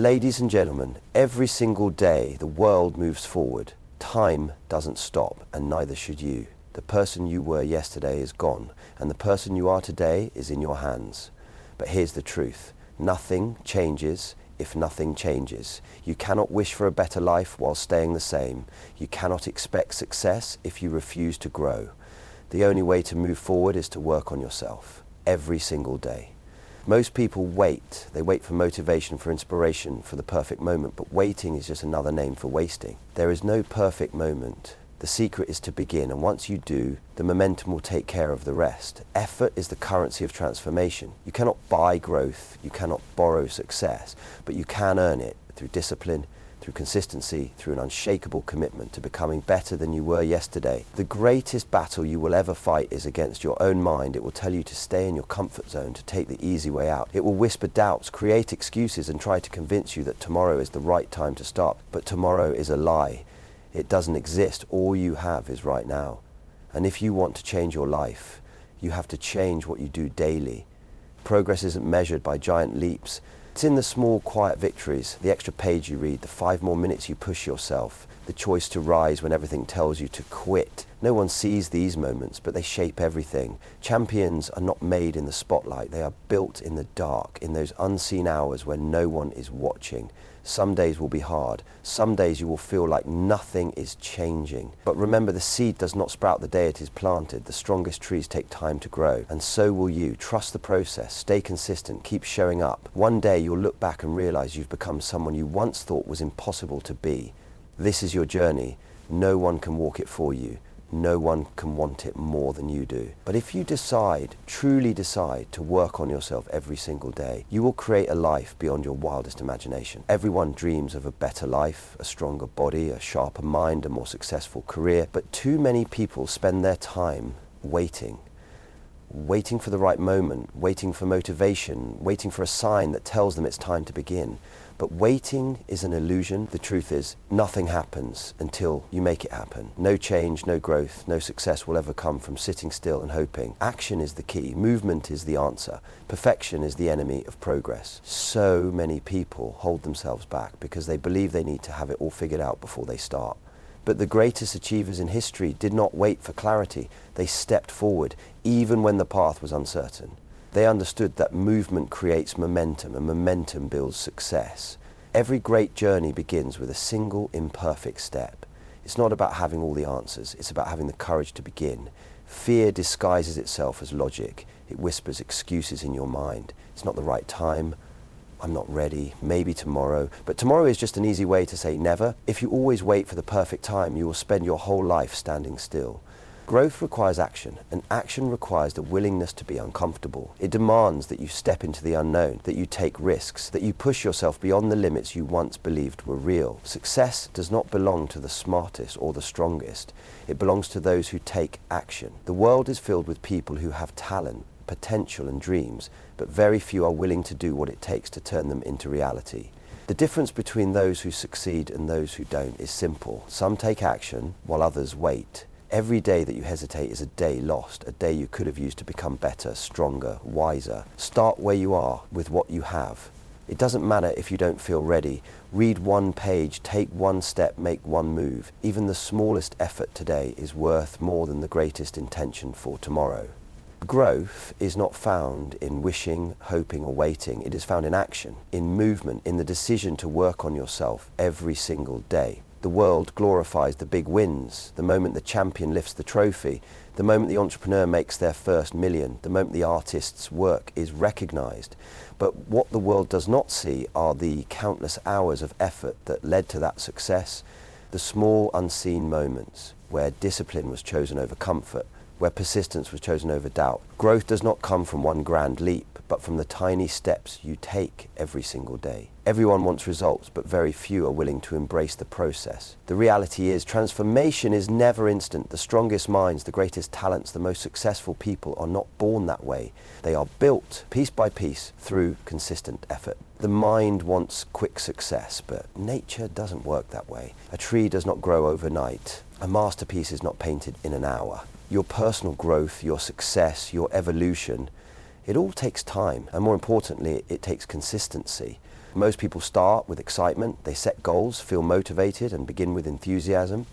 Ladies and gentlemen, every single day the world moves forward. Time doesn't stop, and neither should you. The person you were yesterday is gone, and the person you are today is in your hands. But here's the truth. Nothing changes if nothing changes. You cannot wish for a better life while staying the same. You cannot expect success if you refuse to grow. The only way to move forward is to work on yourself every single day. Most people wait. They wait for motivation, for inspiration, for the perfect moment, but waiting is just another name for wasting. There is no perfect moment. The secret is to begin, and once you do, the momentum will take care of the rest. Effort is the currency of transformation. You cannot buy growth, you cannot borrow success, but you can earn it through discipline, through consistency, through an unshakable commitment to becoming better than you were yesterday. The greatest battle you will ever fight is against your own mind. It will tell you to stay in your comfort zone, to take the easy way out. It will whisper doubts, create excuses, and try to convince you that tomorrow is the right time to start. But tomorrow is a lie. It doesn't exist. All you have is right now. And if you want to change your life, you have to change what you do daily. Progress isn't measured by giant leaps. It's in the small, quiet victories, the extra page you read, the 5 more minutes you push yourself, the choice to rise when everything tells you to quit. No one sees these moments, but they shape everything. Champions are not made in the spotlight. They are built in the dark, in those unseen hours when no one is watching. Some days will be hard. Some days you will feel like nothing is changing. But remember, the seed does not sprout the day it is planted. The strongest trees take time to grow. And so will you. Trust the process. Stay consistent. Keep showing up. One day you'll look back and realize you've become someone you once thought was impossible to be. This is your journey. No one can walk it for you. No one can want it more than you do. But if you decide, truly decide, to work on yourself every single day, you will create a life beyond your wildest imagination. Everyone dreams of a better life, a stronger body, a sharper mind, a more successful career. But too many people spend their time waiting. Waiting for the right moment, waiting for motivation, waiting for a sign that tells them it's time to begin. But waiting is an illusion. The truth is, nothing happens until you make it happen. No change, no growth, no success will ever come from sitting still and hoping. Action is the key. Movement is the answer. Perfection is the enemy of progress. So many people hold themselves back because they believe they need to have it all figured out before they start. But the greatest achievers in history did not wait for clarity. They stepped forward, even when the path was uncertain. They understood that movement creates momentum, and momentum builds success. Every great journey begins with a single imperfect step. It's not about having all the answers, it's about having the courage to begin. Fear disguises itself as logic. It whispers excuses in your mind. It's not the right time. I'm not ready, maybe tomorrow. But tomorrow is just an easy way to say never. If you always wait for the perfect time, you will spend your whole life standing still. Growth requires action, and action requires the willingness to be uncomfortable. It demands that you step into the unknown, that you take risks, that you push yourself beyond the limits you once believed were real. Success does not belong to the smartest or the strongest. It belongs to those who take action. The world is filled with people who have talent, potential and dreams, but very few are willing to do what it takes to turn them into reality. The difference between those who succeed and those who don't is simple. Some take action while others wait. Every day that you hesitate is a day lost, a day you could have used to become better, stronger, wiser. Start where you are with what you have. It doesn't matter if you don't feel ready. Read one page, take one step, make one move. Even the smallest effort today is worth more than the greatest intention for tomorrow. Growth is not found in wishing, hoping or waiting. It is found in action, in movement, in the decision to work on yourself every single day. The world glorifies the big wins, the moment the champion lifts the trophy, the moment the entrepreneur makes their first million, the moment the artist's work is recognized. But what the world does not see are the countless hours of effort that led to that success, the small unseen moments where discipline was chosen over comfort, where persistence was chosen over doubt. Growth does not come from one grand leap, but from the tiny steps you take every single day. Everyone wants results, but very few are willing to embrace the process. The reality is, transformation is never instant. The strongest minds, the greatest talents, the most successful people are not born that way. They are built piece by piece through consistent effort. The mind wants quick success, but nature doesn't work that way. A tree does not grow overnight. A masterpiece is not painted in an hour. Your personal growth, your success, your evolution, it all takes time, and more importantly, it takes consistency. Most people start with excitement, they set goals, feel motivated and begin with enthusiasm.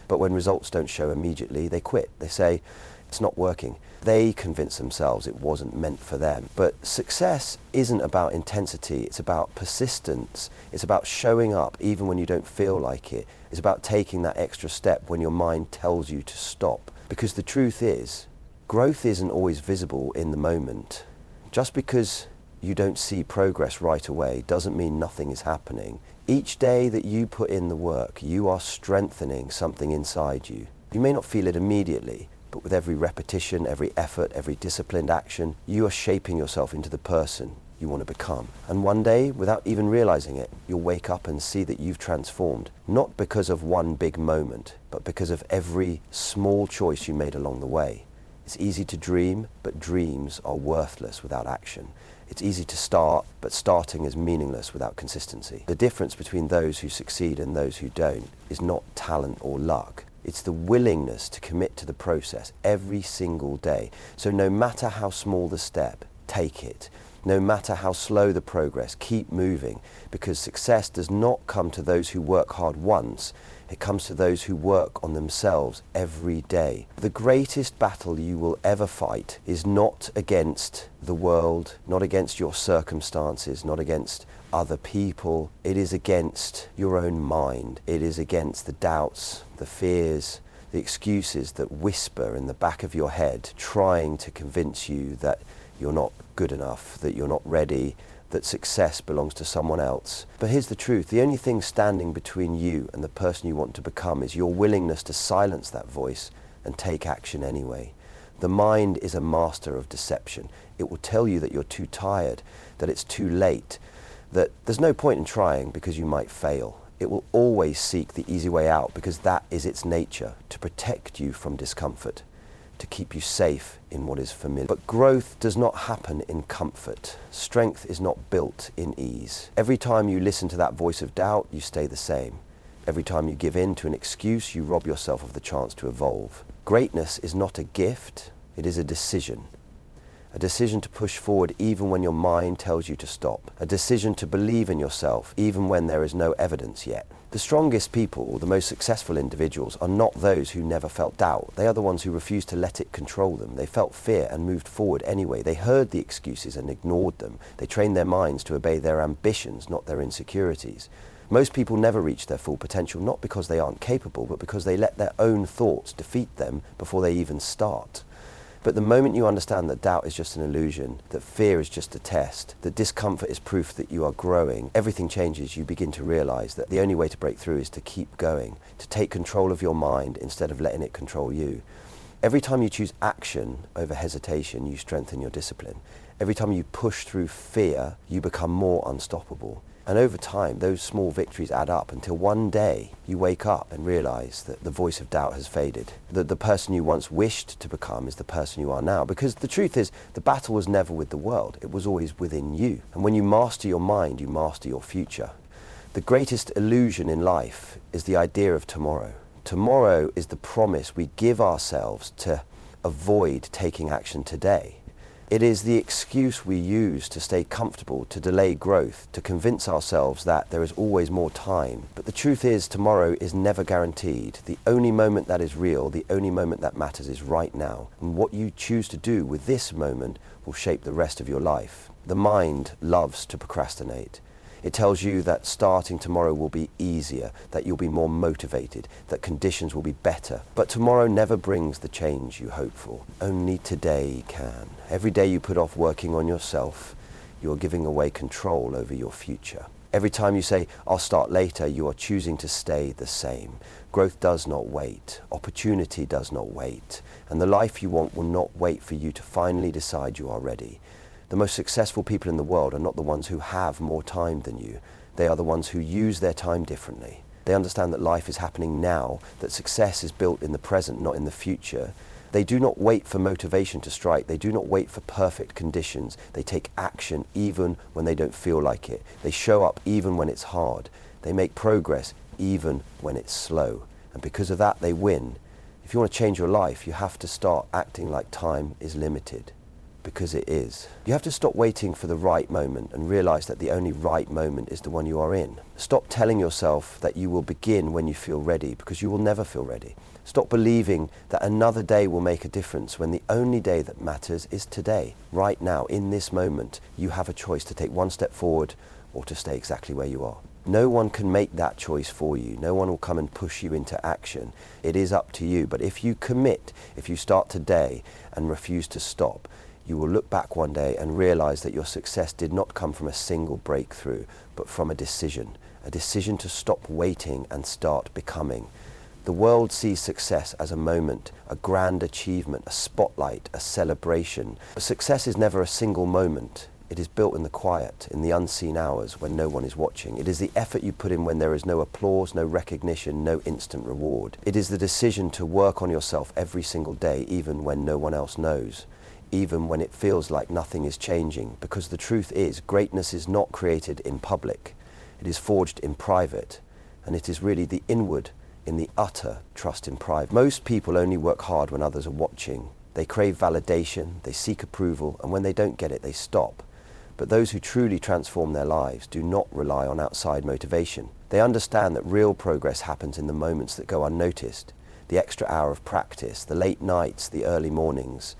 But when results don't show immediately, they quit. They say, it's not working. They convince themselves it wasn't meant for them. But success isn't about intensity, it's about persistence. It's about showing up even when you don't feel like it. It's about taking that extra step when your mind tells you to stop. Because the truth is, growth isn't always visible in the moment. Just because you don't see progress right away doesn't mean nothing is happening. Each day that you put in the work, you are strengthening something inside you. You may not feel it immediately, but with every repetition, every effort, every disciplined action, you are shaping yourself into the person you want to become. And one day, without even realizing it, you'll wake up and see that you've transformed, not because of one big moment, but because of every small choice you made along the way. It's easy to dream, but dreams are worthless without action. It's easy to start, but starting is meaningless without consistency. The difference between those who succeed and those who don't is not talent or luck. It's the willingness to commit to the process every single day. So no matter how small the step, take it. No matter how slow the progress, keep moving, because success does not come to those who work hard once. It comes to those who work on themselves every day. The greatest battle you will ever fight is not against the world, not against your circumstances, not against other people. It is against your own mind. It is against the doubts, the fears, the excuses that whisper in the back of your head, trying to convince you that you're not good enough, that you're not ready, that success belongs to someone else. But here's the truth, the only thing standing between you and the person you want to become is your willingness to silence that voice and take action anyway. The mind is a master of deception. It will tell you that you're too tired, that it's too late, that there's no point in trying because you might fail. It will always seek the easy way out because that is its nature, to protect you from discomfort, to keep you safe in what is familiar. But growth does not happen in comfort. Strength is not built in ease. Every time you listen to that voice of doubt, you stay the same. Every time you give in to an excuse, you rob yourself of the chance to evolve. Greatness is not a gift, it is a decision. A decision to push forward even when your mind tells you to stop. A decision to believe in yourself even when there is no evidence yet. The strongest people, the most successful individuals, are not those who never felt doubt. They are the ones who refused to let it control them. They felt fear and moved forward anyway. They heard the excuses and ignored them. They trained their minds to obey their ambitions, not their insecurities. Most people never reach their full potential, not because they aren't capable, but because they let their own thoughts defeat them before they even start. But the moment you understand that doubt is just an illusion, that fear is just a test, that discomfort is proof that you are growing, everything changes. You begin to realize that the only way to break through is to keep going, to take control of your mind instead of letting it control you. Every time you choose action over hesitation, you strengthen your discipline. Every time you push through fear, you become more unstoppable. And over time, those small victories add up until one day you wake up and realize that the voice of doubt has faded, that the person you once wished to become is the person you are now. Because the truth is, the battle was never with the world, it was always within you. And when you master your mind, you master your future. The greatest illusion in life is the idea of tomorrow. Tomorrow is the promise we give ourselves to avoid taking action today. It is the excuse we use to stay comfortable, to delay growth, to convince ourselves that there is always more time. But the truth is, tomorrow is never guaranteed. The only moment that is real, the only moment that matters is right now. And what you choose to do with this moment will shape the rest of your life. The mind loves to procrastinate. It tells you that starting tomorrow will be easier, that you'll be more motivated, that conditions will be better. But tomorrow never brings the change you hope for. Only today can. Every day you put off working on yourself, you are giving away control over your future. Every time you say, I'll start later, you are choosing to stay the same. Growth does not wait. Opportunity does not wait. And the life you want will not wait for you to finally decide you are ready. The most successful people in the world are not the ones who have more time than you. They are the ones who use their time differently. They understand that life is happening now, that success is built in the present, not in the future. They do not wait for motivation to strike. They do not wait for perfect conditions. They take action even when they don't feel like it. They show up even when it's hard. They make progress even when it's slow. And because of that, they win. If you want to change your life, you have to start acting like time is limited. because it is. You have to stop waiting for the right moment and realize that the only right moment is the one you are in. Stop telling yourself that you will begin when you feel ready, because you will never feel ready. Stop believing that another day will make a difference when the only day that matters is today. Right now, in this moment, you have a choice to take one step forward or to stay exactly where you are. No one can make that choice for you. No one will come and push you into action. It is up to you. But if you commit, if you start today and refuse to stop, you will look back one day and realize that your success did not come from a single breakthrough, but from a decision to stop waiting and start becoming. The world sees success as a moment, a grand achievement, a spotlight, a celebration. But success is never a single moment. It is built in the quiet, in the unseen hours when no one is watching. It is the effort you put in when there is no applause, no recognition, no instant reward. It is the decision to work on yourself every single day, even when no one else knows, even when it feels like nothing is changing. Because the truth is, greatness is not created in public. It is forged in private, and it is really the inward, in the utter trust in private. Most people only work hard when others are watching. They crave validation, they seek approval, and when they don't get it, they stop. But those who truly transform their lives do not rely on outside motivation. They understand that real progress happens in the moments that go unnoticed, the extra hour of practice, the late nights, the early mornings,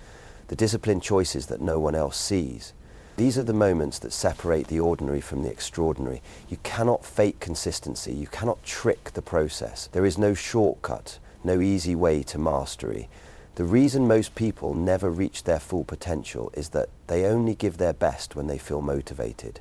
the disciplined choices that no one else sees. These are the moments that separate the ordinary from the extraordinary. You cannot fake consistency. You cannot trick the process. There is no shortcut, no easy way to mastery. The reason most people never reach their full potential is that they only give their best when they feel motivated.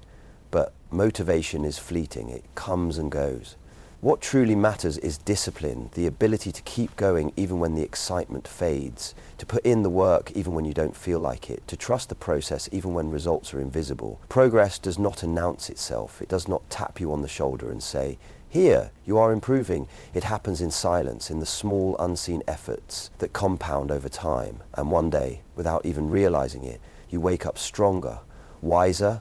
But motivation is fleeting. It comes and goes. What truly matters is discipline, the ability to keep going even when the excitement fades, to put in the work even when you don't feel like it, to trust the process even when results are invisible. Progress does not announce itself. It does not tap you on the shoulder and say, "Here, you are improving." It happens in silence, in the small, unseen efforts that compound over time. And one day, without even realizing it, you wake up stronger, wiser,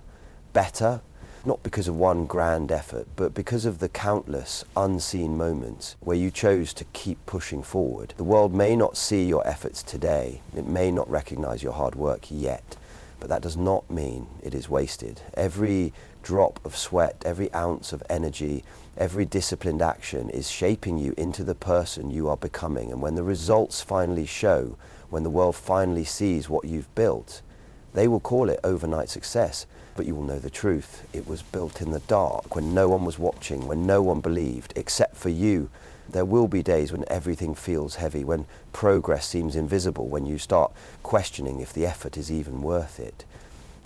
better, not because of one grand effort, but because of the countless unseen moments where you chose to keep pushing forward. The world may not see your efforts today. It may not recognize your hard work yet, but that does not mean it is wasted. Every drop of sweat, every ounce of energy, every disciplined action is shaping you into the person you are becoming. And when the results finally show, when the world finally sees what you've built, they will call it overnight success. But you will know the truth. It was built in the dark, when no one was watching, when no one believed, except for you. There will be days when everything feels heavy, when progress seems invisible, when you start questioning if the effort is even worth it.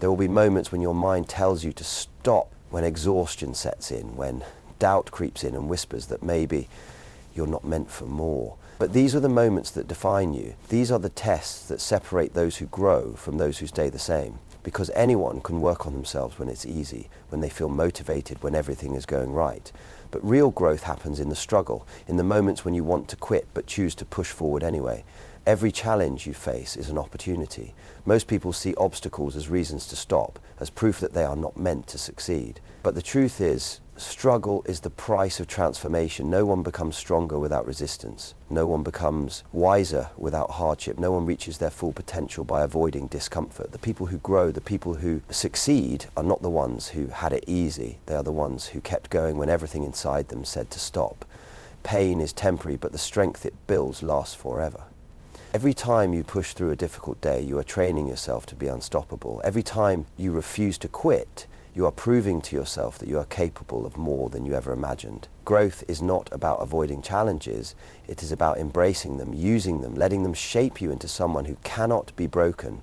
There will be moments when your mind tells you to stop, when exhaustion sets in, when doubt creeps in and whispers that maybe you're not meant for more. But these are the moments that define you. These are the tests that separate those who grow from those who stay the same. Because anyone can work on themselves when it's easy, when they feel motivated, when everything is going right. But real growth happens in the struggle, in the moments when you want to quit but choose to push forward anyway. Every challenge you face is an opportunity. Most people see obstacles as reasons to stop, as proof that they are not meant to succeed. But the truth is, struggle is the price of transformation. No one becomes stronger without resistance. No one becomes wiser without hardship. No one reaches their full potential by avoiding discomfort. The people who grow, the people who succeed, are not the ones who had it easy. They are the ones who kept going when everything inside them said to stop. Pain is temporary, but the strength it builds lasts forever. Every time you push through a difficult day, you are training yourself to be unstoppable. Every time you refuse to quit, you are proving to yourself that you are capable of more than you ever imagined. Growth is not about avoiding challenges. It is about embracing them, using them, letting them shape you into someone who cannot be broken.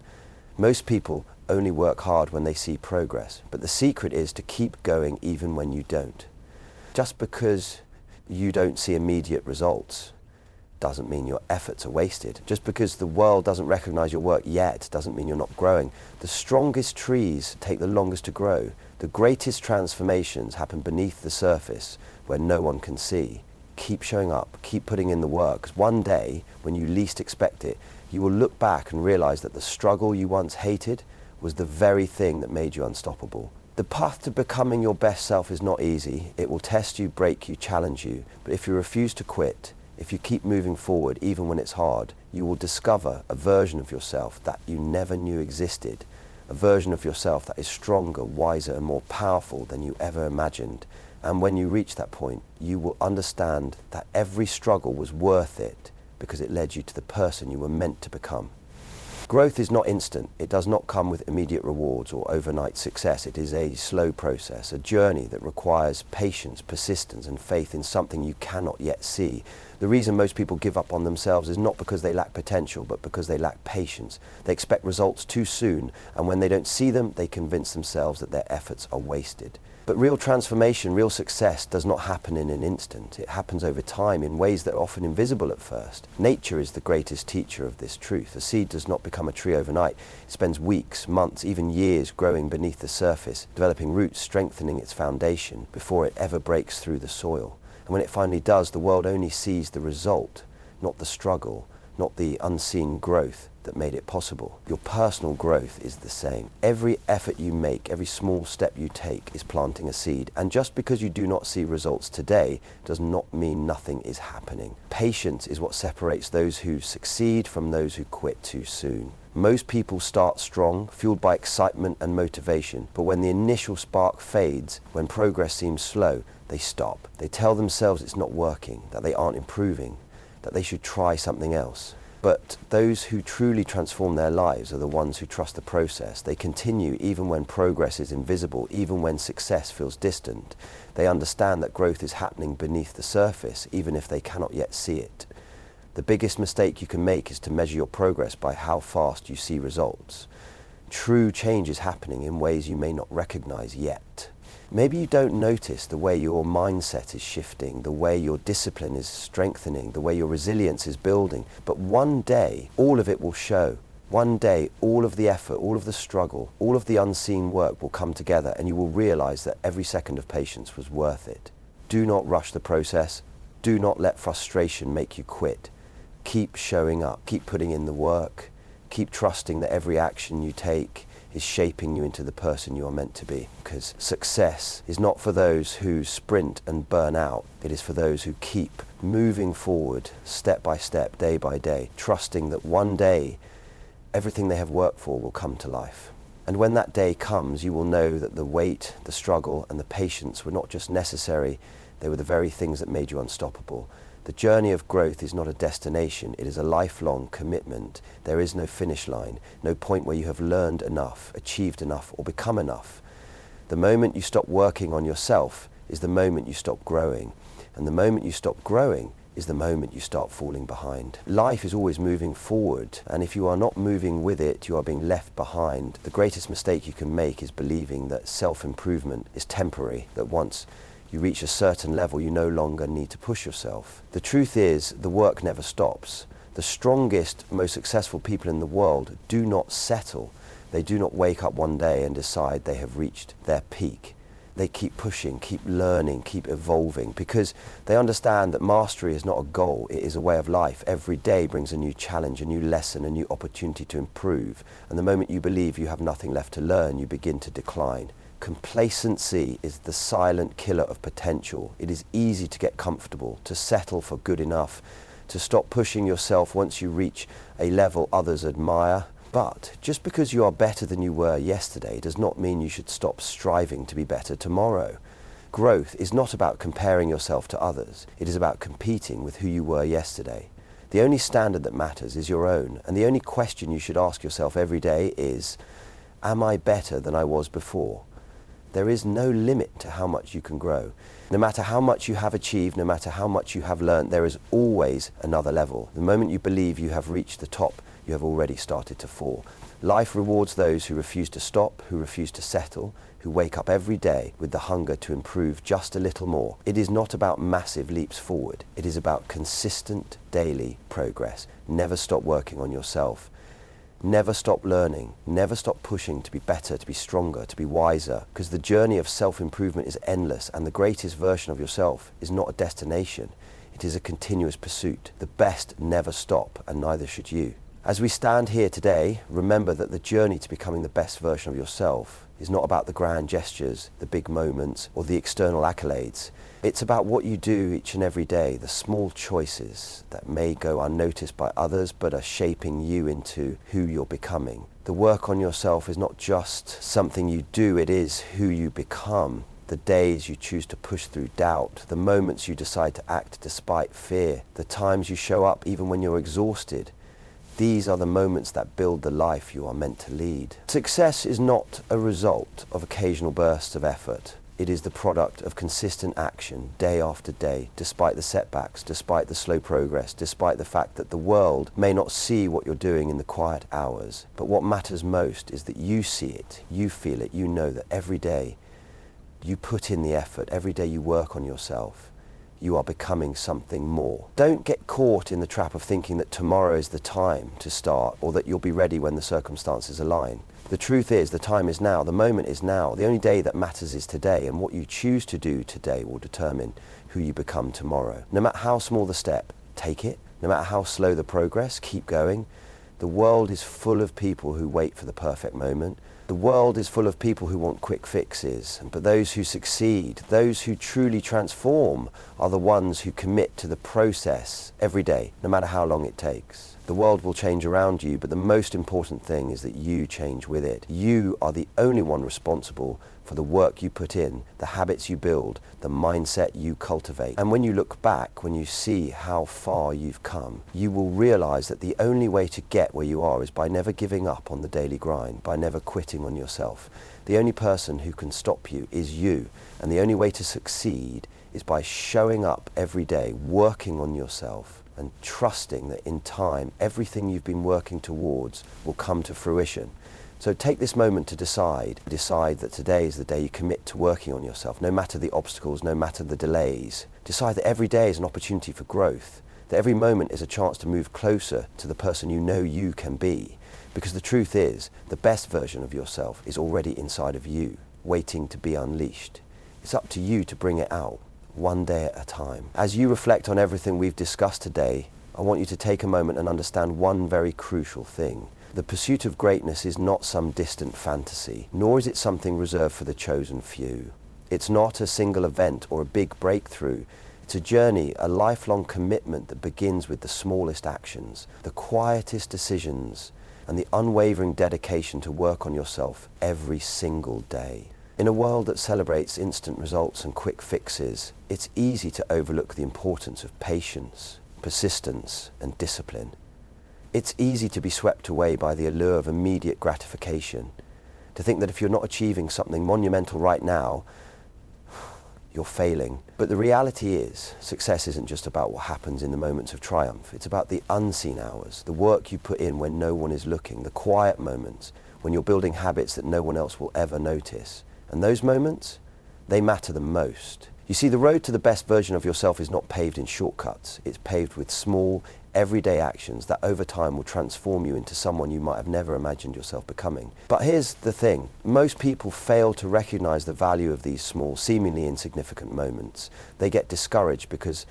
Most people only work hard when they see progress, but the secret is to keep going even when you don't. Just because you don't see immediate results doesn't mean your efforts are wasted. Just because the world doesn't recognize your work yet doesn't mean you're not growing. The strongest trees take the longest to grow. The greatest transformations happen beneath the surface where no one can see. Keep showing up, keep putting in the work. 'Cause one day, when you least expect it, you will look back and realize that the struggle you once hated was the very thing that made you unstoppable. The path to becoming your best self is not easy. It will test you, break you, challenge you. But if you refuse to quit, If you keep moving forward, even when it's hard, you will discover a version of yourself that you never knew existed, a version of yourself that is stronger, wiser, and more powerful than you ever imagined. And when you reach that point, you will understand that every struggle was worth it because it led you to the person you were meant to become. Growth is not instant. It does not come with immediate rewards or overnight success. It is a slow process, a journey that requires patience, persistence, and faith in something you cannot yet see. The reason most people give up on themselves is not because they lack potential, but because they lack patience. They expect results too soon, and when they don't see them, they convince themselves that their efforts are wasted. But real transformation, real success does not happen in an instant. It happens over time in ways that are often invisible at first. Nature is the greatest teacher of this truth. A seed does not become a tree overnight. It spends weeks, months, even years growing beneath the surface, developing roots, strengthening its foundation before it ever breaks through the soil. And when it finally does, the world only sees the result, not the struggle, not the unseen growth that made it possible. Your personal growth is the same. Every effort you make, every small step you take is planting a seed. And just because you do not see results today does not mean nothing is happening. Patience is what separates those who succeed from those who quit too soon. Most people start strong, fueled by excitement and motivation, but when the initial spark fades, when progress seems slow, they stop. They tell themselves it's not working, that they aren't improving, that they should try something else. But those who truly transform their lives are the ones who trust the process. They continue even when progress is invisible, even when success feels distant. They understand that growth is happening beneath the surface, even if they cannot yet see it. The biggest mistake you can make is to measure your progress by how fast you see results. True change is happening in ways you may not recognize yet. Maybe you don't notice the way your mindset is shifting, the way your discipline is strengthening, the way your resilience is building. But one day, all of it will show. One day, all of the effort, all of the struggle, all of the unseen work will come together, and you will realize that every second of patience was worth it. Do not rush the process. Do not let frustration make you quit. Keep showing up. Keep putting in the work. Keep trusting that every action you take is shaping you into the person you are meant to be. Because success is not for those who sprint and burn out. It is for those who keep moving forward, step by step, day by day, trusting that one day everything they have worked for will come to life. And when that day comes, you will know that the wait, the struggle, and the patience were not just necessary, they were the very things that made you unstoppable. The journey of growth is not a destination, it is a lifelong commitment. There is no finish line, no point where you have learned enough, achieved enough, or become enough. The moment you stop working on yourself is the moment you stop growing. And the moment you stop growing is the moment you start falling behind. Life is always moving forward, and if you are not moving with it, you are being left behind. The greatest mistake you can make is believing that self-improvement is temporary, that once you reach a certain level, you no longer need to push yourself. The truth is, the work never stops. The strongest, most successful people in the world do not settle. They do not wake up one day and decide they have reached their peak. They keep pushing, keep learning, keep evolving, because they understand that mastery is not a goal, it is a way of life. Every day brings a new challenge, a new lesson, a new opportunity to improve. And the moment you believe you have nothing left to learn, you begin to decline. Complacency is the silent killer of potential. It is easy to get comfortable, to settle for good enough, to stop pushing yourself once you reach a level others admire. But just because you are better than you were yesterday does not mean you should stop striving to be better tomorrow. Growth is not about comparing yourself to others. It is about competing with who you were yesterday. The only standard that matters is your own, and the only question you should ask yourself every day is, am I better than I was before? There is no limit to how much you can grow. No matter how much you have achieved, no matter how much you have learned, there is always another level. The moment you believe you have reached the top, you have already started to fall. Life rewards those who refuse to stop, who refuse to settle, who wake up every day with the hunger to improve just a little more. It is not about massive leaps forward. It is about consistent daily progress. Never stop working on yourself. Never stop learning, never stop pushing to be better, to be stronger, to be wiser, because the journey of self-improvement is endless, and the greatest version of yourself is not a destination. It is a continuous pursuit. The best never stop, and neither should you. As we stand here today, remember that the journey to becoming the best version of yourself is not about the grand gestures, the big moments, or the external accolades. It's about what you do each and every day, the small choices that may go unnoticed by others but are shaping you into who you're becoming. The work on yourself is not just something you do, it is who you become. The days you choose to push through doubt, the moments you decide to act despite fear, the times you show up even when you're exhausted. These are the moments that build the life you are meant to lead. Success is not a result of occasional bursts of effort. It is the product of consistent action, day after day, despite the setbacks, despite the slow progress, despite the fact that the world may not see what you're doing in the quiet hours. But what matters most is that you see it, you feel it, you know that every day you put in the effort, every day you work on yourself, you are becoming something more. Don't get caught in the trap of thinking that tomorrow is the time to start or that you'll be ready when the circumstances align. The truth is, the time is now, the moment is now. The only day that matters is today, and what you choose to do today will determine who you become tomorrow. No matter how small the step, take it. No matter how slow the progress, keep going. The world is full of people who wait for the perfect moment. The world is full of people who want quick fixes, but those who succeed, those who truly transform, are the ones who commit to the process every day, no matter how long it takes. The world will change around you, but the most important thing is that you change with it. You are the only one responsible for the work you put in, the habits you build, the mindset you cultivate. And when you look back, when you see how far you've come, you will realize that the only way to get where you are is by never giving up on the daily grind, by never quitting on yourself. The only person who can stop you is you, and the only way to succeed is by showing up every day, working on yourself, and trusting that in time, everything you've been working towards will come to fruition. So take this moment to decide that today is the day you commit to working on yourself, no matter the obstacles, no matter the delays. Decide that every day is an opportunity for growth, that every moment is a chance to move closer to the person you know you can be. Because the truth is, the best version of yourself is already inside of you, waiting to be unleashed. It's up to you to bring it out, one day at a time. As you reflect on everything we've discussed today, I want you to take a moment and understand one very crucial thing. The pursuit of greatness is not some distant fantasy, nor is it something reserved for the chosen few. It's not a single event or a big breakthrough. It's a journey, a lifelong commitment that begins with the smallest actions, the quietest decisions, and the unwavering dedication to work on yourself every single day. In a world that celebrates instant results and quick fixes, it's easy to overlook the importance of patience, persistence, and discipline. It's easy to be swept away by the allure of immediate gratification, to think that if you're not achieving something monumental right now, you're failing. But the reality is, success isn't just about what happens in the moments of triumph. It's about the unseen hours, the work you put in when no one is looking, the quiet moments when you're building habits that no one else will ever notice. And those moments, they matter the most. You see, the road to the best version of yourself is not paved in shortcuts. It's paved with small, everyday actions that over time will transform you into someone you might have never imagined yourself becoming. But here's the thing. Most people fail to recognize the value of these small, seemingly insignificant moments. They get discouraged because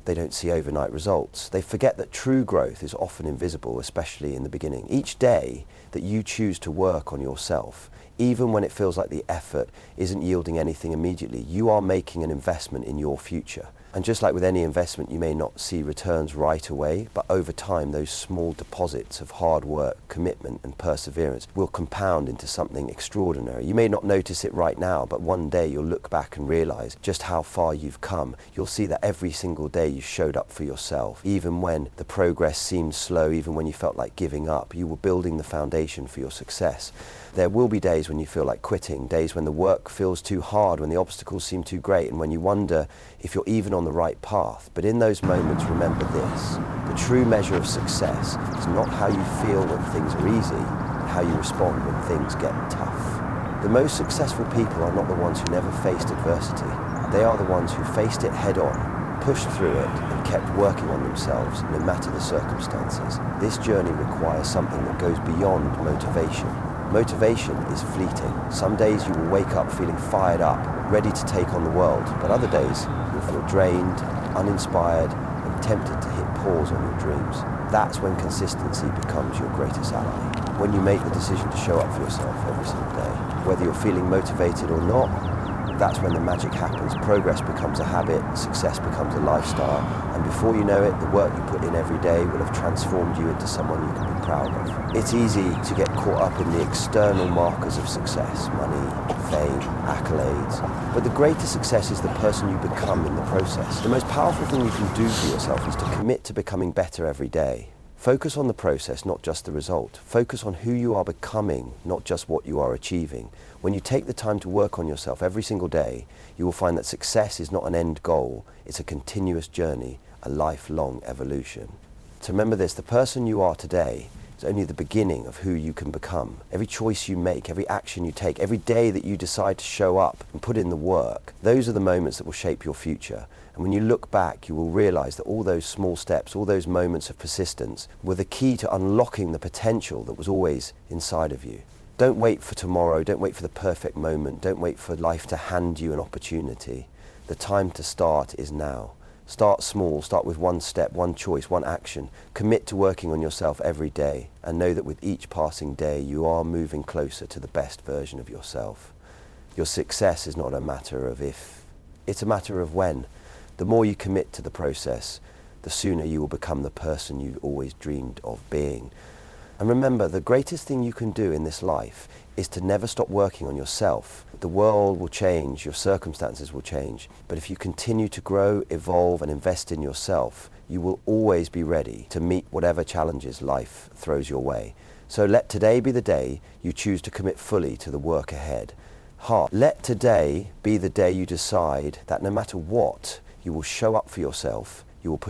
they don't see overnight results. They forget that true growth is often invisible, especially in the beginning. Each day that you choose to work on yourself, even when it feels like the effort isn't yielding anything immediately, you are making an investment in your future. And just like with any investment, you may not see returns right away, but over time, those small deposits of hard work, commitment, and perseverance will compound into something extraordinary. You may not notice it right now, but one day you'll look back and realize just how far you've come. You'll see that every single day you showed up for yourself, even when the progress seemed slow, even when you felt like giving up, you were building the foundation for your success. There will be days when you feel like quitting, days when the work feels too hard, when the obstacles seem too great, and when you wonder if you're even on the right path. But in those moments, remember this: the true measure of success is not how you feel when things are easy, but how you respond when things get tough. The most successful people are not the ones who never faced adversity. They are the ones who faced it head on, pushed through it, and kept working on themselves no matter the circumstances. This journey requires something that goes beyond motivation. Motivation is fleeting. Some days you will wake up feeling fired up, ready to take on the world, but other days you'll feel drained, uninspired, and tempted to hit pause on your dreams. That's when consistency becomes your greatest ally. When you make the decision to show up for yourself every single day, whether you're feeling motivated or not, That's when the magic happens. Progress becomes a habit, success becomes a lifestyle, and before you know it, the work you put in every day will have transformed you into someone you can be proud of. It's easy to get caught up in the external markers of success, money, fame, accolades, but the greatest success is the person you become in the process. The most powerful thing you can do for yourself is to commit to becoming better every day. Focus on the process, not just the result. Focus on who you are becoming, not just what you are achieving. When you take the time to work on yourself every single day, you will find that success is not an end goal, it's a continuous journey, a lifelong evolution. So remember this, the person you are today is only the beginning of who you can become. Every choice you make, every action you take, every day that you decide to show up and put in the work, those are the moments that will shape your future. And when you look back, you will realize that all those small steps, all those moments of persistence were the key to unlocking the potential that was always inside of you. Don't wait for tomorrow, don't wait for the perfect moment, don't wait for life to hand you an opportunity. The time to start is now. Start small, start with one step, one choice, one action. Commit to working on yourself every day and know that with each passing day you are moving closer to the best version of yourself. Your success is not a matter of if, it's a matter of when. The more you commit to the process, the sooner you will become the person you always dreamed of being. And remember, the greatest thing you can do in this life is to never stop working on yourself. The world will change, your circumstances will change, but if you continue to grow, evolve and invest in yourself, you will always be ready to meet whatever challenges life throws your way. So let today be the day you choose to commit fully to the work ahead. Let today be the day you decide that no matter what, you will show up for yourself, you will put